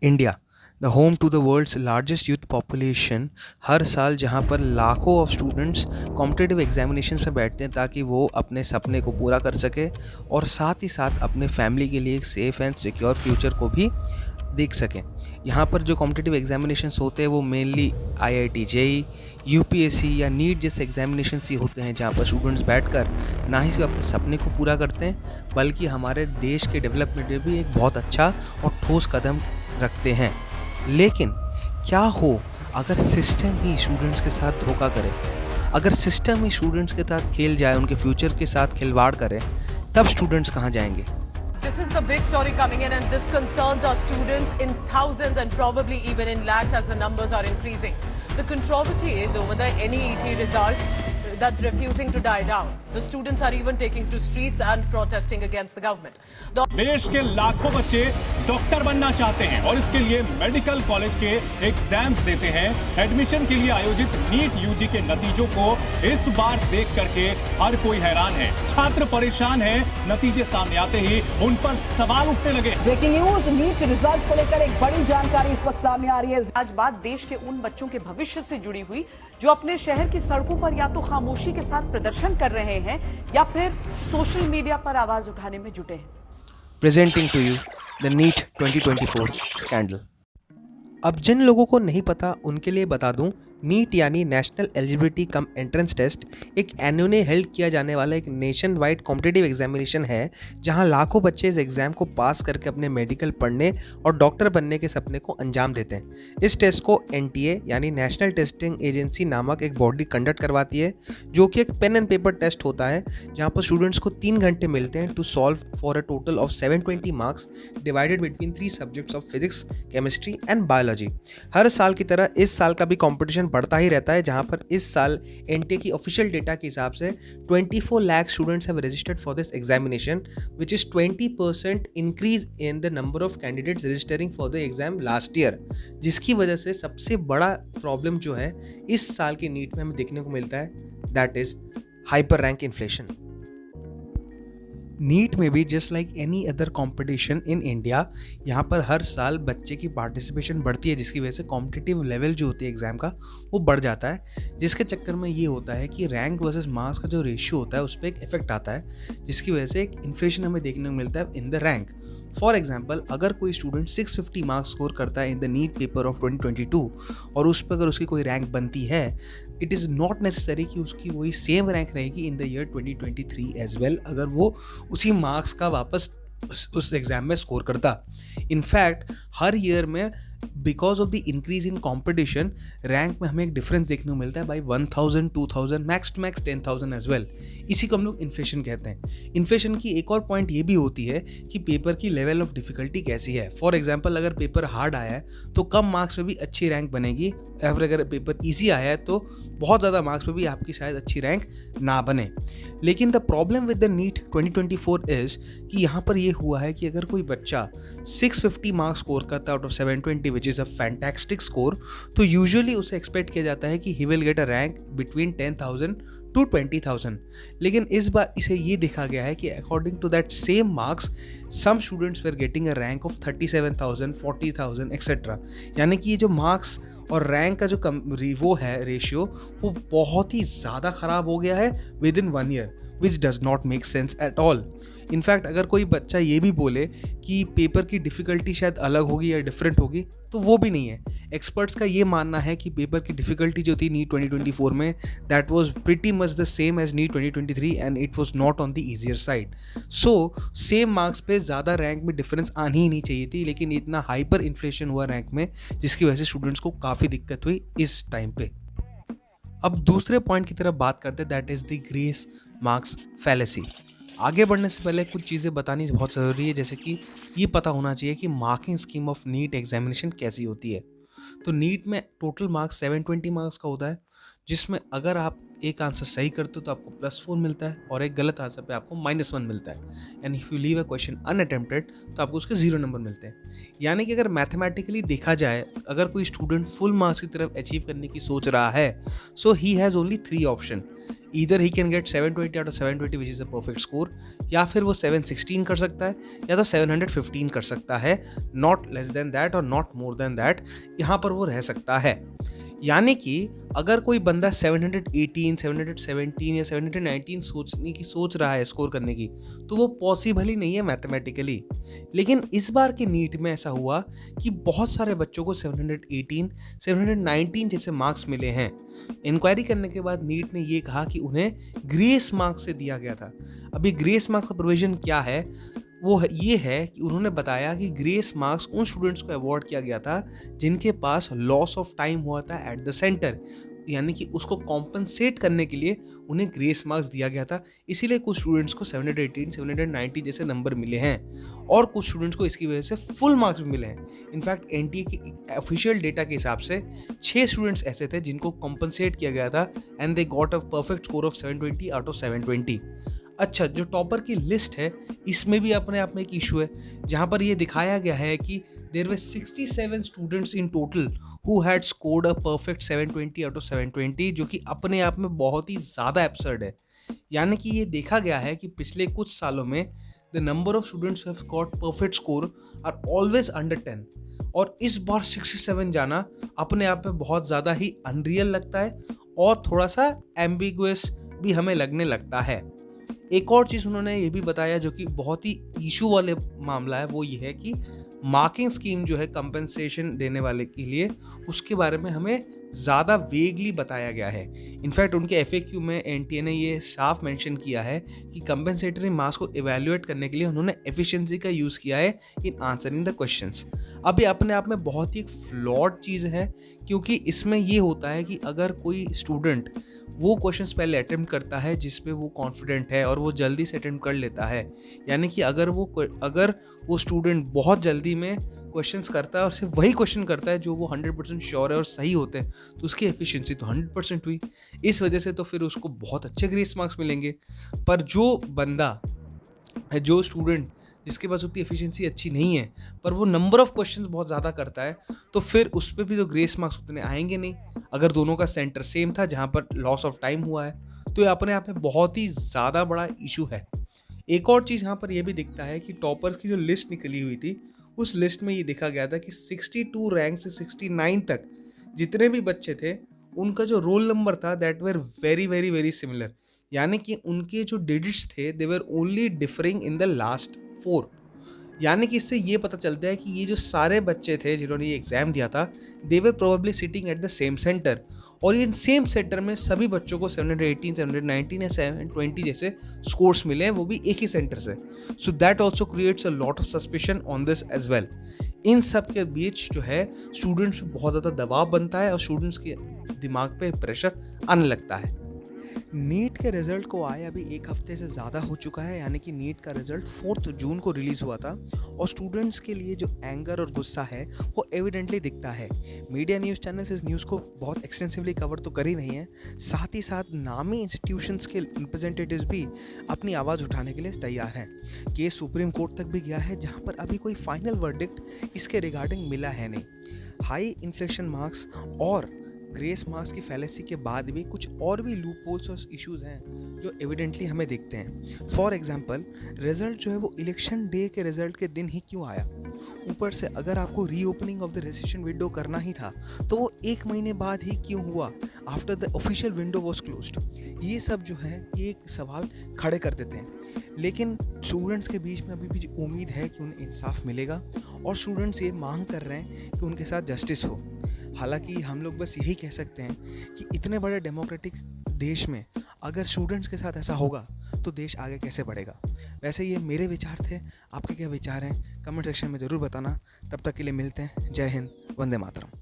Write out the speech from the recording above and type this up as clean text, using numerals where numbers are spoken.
India, the home to the world's largest youth population, हर साल जहां पर लाखों ऑफ स्टूडेंट्स कॉम्पिटिटिव एग्जामिनेशंस में बैठते हैं ताकि वो अपने सपने को पूरा कर सके और साथ ही साथ अपने फैमिली के लिए एक सेफ़ एंड सिक्योर फ्यूचर को भी देख सकें। यहाँ पर जो कॉम्पिटिटिव एग्जामिनेशंस होते हैं वो मेनली आईआईटी जेई, यूपीएससी या नीट जैसे एग्जामिनेशंस ही होते हैं, जहाँ पर स्टूडेंट्स बैठकर ना ही सिर्फ अपने सपने को पूरा करते हैं बल्कि हमारे देश के डेवलपमेंट में भी एक बहुत अच्छा और ठोस कदम रखते हैं। लेकिन क्या हो अगर सिस्टम ही स्टूडेंट्स के साथ धोखा करे, अगर सिस्टम ही स्टूडेंट्स के साथ खेल जाए, उनके फ्यूचर के साथ खिलवाड़ करे, तब स्टूडेंट्स कहाँ जाएंगे? This is the big story coming in, and this concerns our students in thousands and probably even in lakhs as the numbers are increasing. The controversy is over the NEET result that's refusing to die down. The students are even taking to streets and protesting against the government. देश के लाखों बच्चे doctor बनना चाहते हैं और इसके लिए मेडिकल कॉलेज के एग्जाम्स देते हैं। एडमिशन के लिए आयोजित नीट यूजी के नतीजों को इस बार देख करके हर कोई हैरान है, छात्र परेशान है। नतीजे सामने आते ही उन पर सवाल उठने लगे। ब्रेकिंग न्यूज, नीट रिजल्ट को लेकर एक बड़ी जानकारी इस वक्त सामने आ रही है। आज बात देश के उन बच्चों के भविष्य से जुड़ी हुई जो अपने शहर की सड़कों पर या तो खामोशी के साथ प्रदर्शन कर रहे हैं या फिर सोशल मीडिया पर आवाज उठाने में जुटे हैं। Presenting to you the NEET 2024 scandal. अब जिन लोगों को नहीं पता उनके लिए बता दूं, नीट यानी national eligibility cum entrance test एक एनुअली हेल्ड किया जाने वाला एक नेशन वाइड कॉम्पिटिटिव एग्जामिनेशन है, जहां लाखों बच्चे इस एग्ज़ाम को पास करके अपने मेडिकल पढ़ने और डॉक्टर बनने के सपने को अंजाम देते हैं। इस टेस्ट को एनटीए यानी नेशनल टेस्टिंग एजेंसी नामक एक बॉडी कंडक्ट करवाती है, जो कि एक पेन एंड पेपर टेस्ट होता है, जहाँ पर स्टूडेंट्स को 3 घंटे मिलते हैं to solve for a total of 720 marks divided between 3 subjects of physics, chemistry and biology. हर साल की तरह इस साल का भी कंपटीशन बढ़ता ही रहता है, जहां पर इस साल एनटीए की ऑफिशियल डेटा के हिसाब से 24 lakh students have registered for this examination, which is 20% increase in the number of candidates registering for the exam last year, जिसकी वजह से सबसे बड़ा प्रॉब्लम जो है इस साल के नीट में हमें देखने को मिलता है, that is hyper rank inflation. NEET में भी just like any other competition in India, यहाँ पर हर साल बच्चे की पार्टिसिपेशन बढ़ती है, जिसकी वजह से कॉम्पिटिटिव लेवल जो होती है एग्ज़ाम का वो बढ़ जाता है, जिसके चक्कर में ये होता है कि रैंक वर्सेस मार्क्स का जो रेशियो होता है उस पर एक इफेक्ट आता है, जिसकी वजह से एक इन्फ्लेशन हमें देखने को मिलता है in the rank. For example, अगर कोई स्टूडेंट 650 मार्क्स स्कोर करता है in the NEET paper of 2022 और उस पर अगर उसकी कोई रैंक बनती है, इट इज़ नॉट नेसेसरी कि उसकी वही सेम रैंक रहेगी in the year 2023 as well, अगर वो उसी मार्क्स का वापस उस एग्ज़ाम में स्कोर करता। इनफैक्ट हर ईयर में because of the increase in competition rank में हमें एक डिफरेंस देखने को मिलता है by 1000, 2000, max to max 10,000 as well. इसी को हम लोग इन्फ्लेशन कहते हैं। इन्फ्लेशन की एक और पॉइंट ये भी होती है कि पेपर की लेवल ऑफ डिफिकल्टी कैसी है। फॉर एग्जाम्पल, अगर पेपर हार्ड आया है तो कम मार्क्स में भी अच्छी रैंक बनेगी, अगर पेपर ईजी आया है तो बहुत ज़्यादा मार्क्स में भी आपकी शायद अच्छी रैंक ना बने। लेकिन the problem with the NEET 2024 is कि यहाँ पर ये हुआ है कि अगर कोई बच्चा 650 मार्क्स स्कोर करता है out of 720 which is a fantastic score, तो यूजुअली उसे एक्सपेक्ट किया जाता है कि he will get a rank between 10,000 to 20,000। लेकिन इस बार इसे ये देखा गया है कि according to that same marks some students were getting a rank of 37,000, 40,000 etcetera. यानी कि ये जो मार्क्स और रैंक का जो वो है रेशियो, वो बहुत ही ज़्यादा ख़राब हो गया है with in 1 year, which does not make sense at all. In fact अगर कोई बच्चा ये भी बोले कि पेपर की डिफ़िकल्टी शायद अलग होगी या डिफरेंट होगी, तो वो भी नहीं है। एक्सपर्ट्स का ये मानना है कि पेपर की डिफ़िकल्टी जो थी नीट 2024 में, that was pretty much the same as NEET 2023 and it was not on the easier side. So same marks पे ज़्यादा रैंक में डिफरेंस आनी ही नहीं चाहिए थी, लेकिन इतना हाइपर इन्फ्लेशन हुआ रैंक में, जिसकी वजह से स्टूडेंट्स को काफ़ी दिक्कत हुई इस टाइम पे। अब दूसरे पॉइंट की तरफ बात करते हैं, that is the grace marks fallacy. आगे बढ़ने से पहले कुछ चीज़ें बतानी बहुत ज़रूरी है, जैसे कि ये पता होना चाहिए कि marking scheme of NEET examination कैसी होती है। तो नीट में टोटल मार्क्स 720 मार्क्स का होता है, जिसमें अगर आप एक आंसर सही करते हो तो आपको +4 मिलता है और एक गलत आंसर पे आपको -1 मिलता है। And if you leave a question unattempted तो आपको उसके 0 नंबर मिलते हैं। यानी कि अगर मैथमेटिकली देखा जाए, अगर कोई स्टूडेंट फुल मार्क्स की तरफ अचीव करने की सोच रहा है, so he has only 3 option. Either he can get 720 out of 720 which is a perfect score, या फिर वो 716 कर सकता है, या तो 715 कर सकता है, नॉट लेस देन दैट और नॉट मोर देन दैट, यहाँ पर वो रह सकता है। यानी कि अगर कोई बंदा 718, 717 या 719 सोच रहा है स्कोर करने की, तो वो पॉसिबल ही नहीं है मैथमेटिकली। लेकिन इस बार के नीट में ऐसा हुआ कि बहुत सारे बच्चों को 718, 719 जैसे मार्क्स मिले हैं। इंक्वायरी करने के बाद नीट ने ये कहा कि उन्हें ग्रेस मार्क्स से दिया गया था। अभी ग्रेस मार्क्स का प्रोविजन क्या है, वो ये है कि उन्होंने बताया कि ग्रेस मार्क्स उन स्टूडेंट्स को अवॉर्ड किया गया था जिनके पास लॉस ऑफ टाइम हुआ था एट द सेंटर, यानी कि उसको कॉम्पनसेट करने के लिए उन्हें ग्रेस मार्क्स दिया गया था। इसीलिए कुछ स्टूडेंट्स को 718, 790 जैसे नंबर मिले हैं और कुछ स्टूडेंट्स को इसकी वजह से फुल मार्क्स भी मिले हैं। इनफैक्ट एनटीए के ऑफिशियल डेटा के हिसाब से 6 स्टूडेंट्स ऐसे थे जिनको कॉम्पनसेट किया गया था and they got a perfect score of 720 out of 720। अच्छा, जो टॉपर की लिस्ट है इसमें भी अपने आप में एक इशू है, जहाँ पर ये दिखाया गया है कि there were 67 students in total who had scored a perfect 720 out of 720, जो कि अपने आप में बहुत ही ज़्यादा एब्सर्ड है। यानी कि ये देखा गया है कि पिछले कुछ सालों में the number of students who have got perfect score are always under 10, और इस बार 67 जाना अपने आप में बहुत ज़्यादा ही अनरियल लगता है और थोड़ा सा एम्बिगुअस भी हमें लगने लगता है। एक और चीज़ उन्होंने ये भी बताया जो कि बहुत ही इशू वाले मामला है, वो ये है कि मार्किंग स्कीम जो है कंपनसेशन देने वाले के लिए, उसके बारे में हमें ज़्यादा वेगली बताया गया है। इनफैक्ट उनके एफएक्यू में एनटीए ने ये साफ मेंशन किया है कि कंपनसेटरी मार्क्स को इवैल्यूएट करने के लिए उन्होंने एफिशिएंसी का यूज़ किया है इन आंसरिंग द क्वेश्चंस। अब ये अपने आप में बहुत ही एक फ्लॉड चीज़ है, क्योंकि इसमें ये होता है कि अगर कोई स्टूडेंट वो क्वेश्चंस पहले अटेम्प्ट करता है जिस पे वो कॉन्फिडेंट है और वो जल्दी से अटेम्प्ट कर लेता है, यानी कि अगर वो स्टूडेंट बहुत जल्दी में क्वेश्चंस करता है और सिर्फ वही क्वेश्चन करता है जो वो 100% श्योर है और सही होते हैं, तो उसकी एफिशिएंसी तो 100% हुई। इस वजह से तो फिर उसको बहुत अच्छे ग्रेस मार्क्स मिलेंगे। पर जो बंदा है, जो स्टूडेंट जिसके पास उतनी एफिशिएंसी अच्छी नहीं है पर वो नंबर ऑफ क्वेश्चंस बहुत ज़्यादा करता है, तो फिर उस पर भी तो ग्रेस मार्क्स उतने आएंगे नहीं। अगर दोनों का सेंटर सेम था जहाँ पर लॉस ऑफ टाइम हुआ है, तो ये अपने आप में बहुत ही ज़्यादा बड़ा इशू है। एक और चीज़ यहाँ पर यह भी दिखता है कि टॉपर्स की जो लिस्ट निकली हुई थी, उस लिस्ट में ये देखा गया था कि 62 रैंक से 69 तक जितने भी बच्चे थे, उनका जो रोल नंबर था that were very very very similar. यानी कि उनके जो डिजिट्स थे they were only differing in the last 4। यानी कि इससे ये पता चलता है कि ये जो सारे बच्चे थे जिन्होंने ये एग्ज़ाम दिया था, they were probably sitting at the same centre, और इन सेम सेंटर में सभी बच्चों को 718, 719 या 720 जैसे स्कोर्स मिले हैं, वो भी एक ही सेंटर से। So that also creates a lot of suspicion on this as well. इन सब के बीच जो है स्टूडेंट्स पे बहुत ज़्यादा दबाव बनता है और स्टूडेंट्स के दिमाग पे प्रेशर आने लगता है। नीट के रिज़ल्ट को आए अभी 1 हफ्ते से ज़्यादा हो चुका है, यानी कि नीट का रिज़ल्ट 4 जून को रिलीज़ हुआ था, और स्टूडेंट्स के लिए जो एंगर और गुस्सा है वो एविडेंटली दिखता है। मीडिया न्यूज़ चैनल्स इस न्यूज़ को बहुत एक्सटेंसिवली कवर तो कर ही नहीं है, साथ ही साथ नामी इंस्टीट्यूशंस के रिप्रेजेंटेटिव्स भी अपनी आवाज़ उठाने के लिए तैयार हैं। केस सुप्रीम कोर्ट तक भी गया है, जहाँ पर अभी कोई फाइनल वर्डिक्ट इसके रिगार्डिंग मिला है नहीं। हाई इन्फ्लेशन मार्क्स और ग्रेस मार्क्स की फैलेसी के बाद भी कुछ और भी लूप होल्स और इश्यूज़ हैं जो एविडेंटली हमें दिखते हैं। फॉर एग्जांपल, रिज़ल्ट जो है वो इलेक्शन डे के रिज़ल्ट के दिन ही क्यों आया? ऊपर से अगर आपको reopening of the registration window करना ही था तो वो 1 महीने बाद ही क्यों हुआ, after the official window was closed? ये सब जो है ये एक सवाल खड़े कर देते हैं। लेकिन स्टूडेंट्स के बीच में अभी भी उम्मीद है कि उन्हें इंसाफ मिलेगा, और स्टूडेंट्स ये मांग कर रहे हैं कि उनके साथ जस्टिस हो। हालांकि हम लोग बस यही कह सकते हैं कि इतने बड़े डेमोक्रेटिक देश में अगर स्टूडेंट्स के साथ ऐसा होगा तो देश आगे कैसे बढ़ेगा। वैसे ये मेरे विचार थे, आपके क्या विचार हैं कमेंट सेक्शन में ज़रूर बताना। तब तक के लिए मिलते हैं। जय हिंद, वंदे मातरम।